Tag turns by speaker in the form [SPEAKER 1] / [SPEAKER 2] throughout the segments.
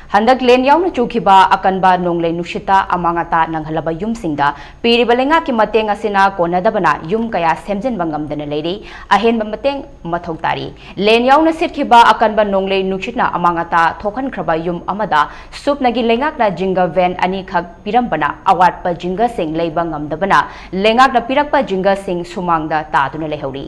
[SPEAKER 1] Handak len yauna chukiba akanba nonglei nungshitta amang-ata nanghanlaba yumsingda piriba leingak ki mateng asina konadabana yum kaya semjinba ngamdana leiri ahenba mateng mathau tari len yauna sitkiba akanba nonglei nungshitta amang-ata thokhankraba yum amada supnagi leingakna jinga van ani khak pirambana awatpa jinga sing leiba ngamdabana leingakna pirakpa jinga sing sumangda taduna lehauri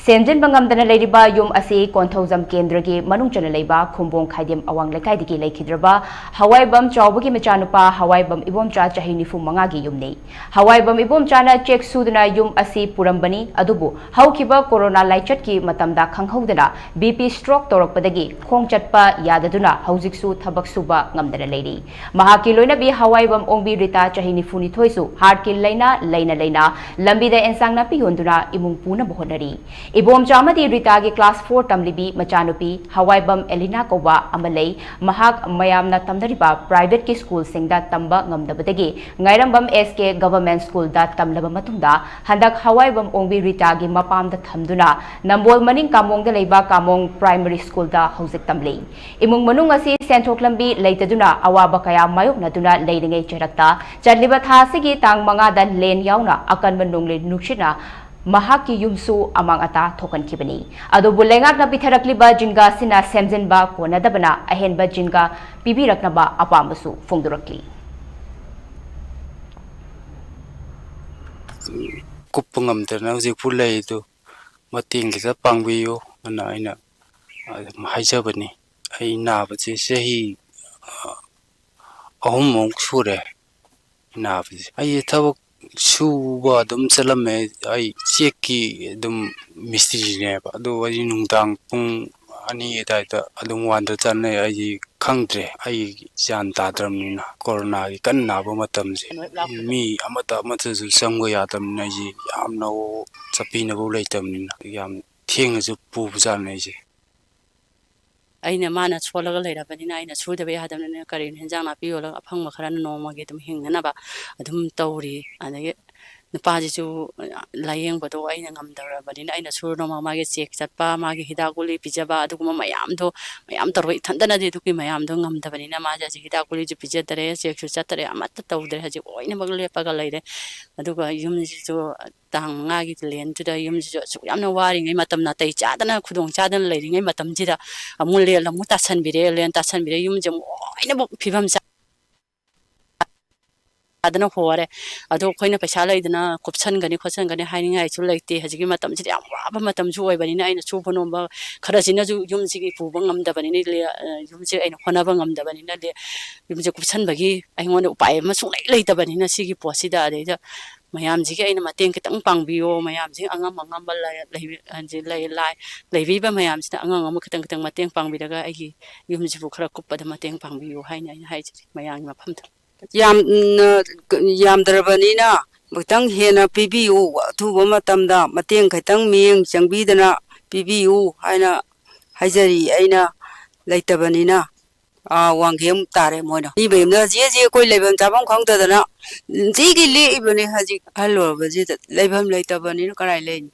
[SPEAKER 1] Semjin bangamdana leiriba yum asi konthozam kendragi manungchana leiba khumbong khaidem awang lekaidiki leikidraba hawaibam chawbagi machanupa hawaibam ibomcha chahi nifu mangagi yumni hawaibam ibomchana check sudana yum asi purambani adubu haukiba corona laichatki matamda khanghodana bp stroke torokpadagi khongchatpa yadaduna haujiksu thabak suba ngamdana leiri mahaki loinabi hawaibam ongbi rita chahi nifu ni thoisu heart ki leina lambida ensangna pi honduna imung puna bohonari Ibom Chamadi Ritagi Class 4 Tamlibi Machanupi Hawaibam Elina Koba Amalei Mahak Mayamna Tamdariba Private Ki School Singda Tamba Ngamdabadagi Ngairambam SK Government School da Tamlaba Matunda Handak Hawaibam Ongbi Ritagi Mapam da Thamduna Nambol Maning Kamong da Leiba Kamong Primary School da Hauzik Tamlei Imung Manung asi Senthoklambi Leitaduna Awaba Kaya Mayok Naduna Leiringai Cherakta Chadliba Thasigi Tang Manga da Len Yauna Akan Nonglei nungshitta Mahaki yumsu amang-ata thokan kibani adubu leingak na pitharakliba jinga sina semjinba konadabana ahenba jinga pibiraknaba apamasu fongdurakli
[SPEAKER 2] Kupungamdana hujik pulai itu mateng kita pangbiyo ana aina haijabani ai nabati sehi ahum sure nabati ai tabak suba dum salame ai cheki dum mystery ne ba do ai nungdang pung ani daita adum wanda channe ai khangdre ai jan tadramnina corona gi kanna ba matam je mi amata amata su samgo ya tam na ji yamna o chapina bo leitamnina yam theng ju pu bujan ne ji
[SPEAKER 3] aina mana cholaga leirabani aina chudaba yadamna karin henjang na piyola aphangma khara nongmage dum hingnaba adum tawri adage nupaji chu layeng bado aina ngamdarabani aina surno mage check chatpa mage hidaguli pijaba aduguma mayam taroi thandana de duki mayam do ngamdabani na maja ji hidaguli ju pijatare check chu chatare amatta tawdre haji oina magle paga leire aduga yum ji chu tang nga gi len tu da yum ji chu yamna wari ngai matam na tai chadana khudong chadana leiri ngai matam ji da amul le lamu ta sanbire len ta sanbire yum jam oina bo phibam adana hore ado khoina paisa laidana kopsan gani khosan gani hainingai chu leite hajigi matam ji yam waba matam ju oi bani na aina chu bonom ba khara jina ju yum ji gi puba ngamda bani ni le yum ji aina khona ba ngamda bani na le yum ji kopsan bagi aingona upai ma sung leita bani na sigi posi da de ja mayam ji gi aina mateng kitang pangbiyo mayam ji angam ba leibi ba mayam ji angam kitang mateng pangbi daga ai yum ji bu khara kuppa da mateng pangbiyo haina aina hai ji mayang ma pham
[SPEAKER 4] yam darbanina butang hena pibiu thu matamda mateng khaitang ming changbidana pibiu haina haijari aina leitabanina wanghem tare moina ni bemna je koi lebam chabam khangdadana ji gi le ibani haji hallo baji lebam leitabanina karai lein